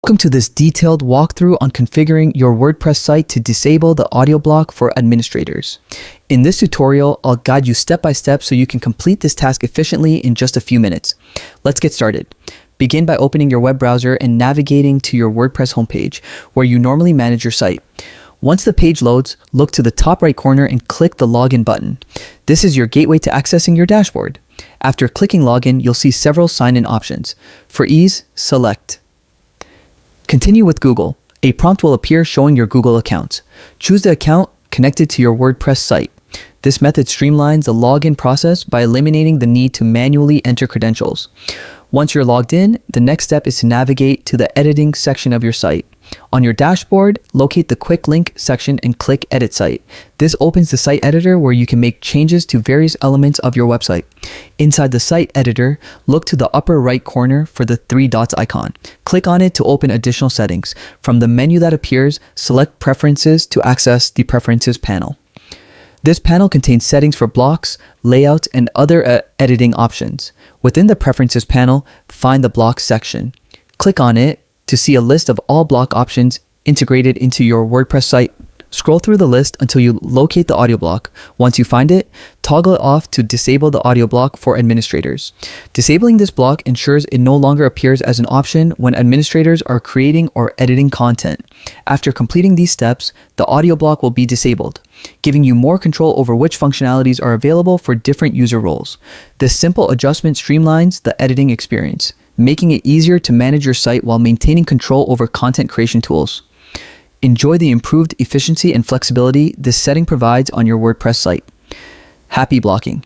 Welcome to this detailed walkthrough on configuring your WordPress site to disable the audio block for administrators. In this tutorial, I'll guide you step by step so you can complete this task efficiently in just a few minutes. Let's get started. Begin by opening your web browser and navigating to your WordPress homepage, where you normally manage your site. Once the page loads, look to the top right corner and click the Login button. This is your gateway to accessing your dashboard. After clicking Login, you'll see several sign-in options. For ease, select Continue with Google. A prompt will appear showing your Google account. Choose the account connected to your WordPress site. This method streamlines the login process by eliminating the need to manually enter credentials. Once you're logged in, the next step is to navigate to the editing section of your site. On your dashboard, locate the quick link section and click Edit Site. This opens the site editor where you can make changes to various elements of your website. Inside the site editor, look to the upper right corner for the three dots icon. Click on it to open additional settings. From the menu that appears, select Preferences to access the Preferences panel. This panel contains settings for blocks, layouts, and other editing options. Within the Preferences panel, find the Blocks section. Click on it to see a list of all block options integrated into your WordPress site. Scroll through the list until you locate the audio block. Once you find it, toggle it off to disable the audio block for administrators. Disabling this block ensures it no longer appears as an option when administrators are creating or editing content. After completing these steps, the audio block will be disabled, giving you more control over which functionalities are available for different user roles. This simple adjustment streamlines the editing experience, making it easier to manage your site while maintaining control over content creation tools. Enjoy the improved efficiency and flexibility this setting provides on your WordPress site. Happy blocking!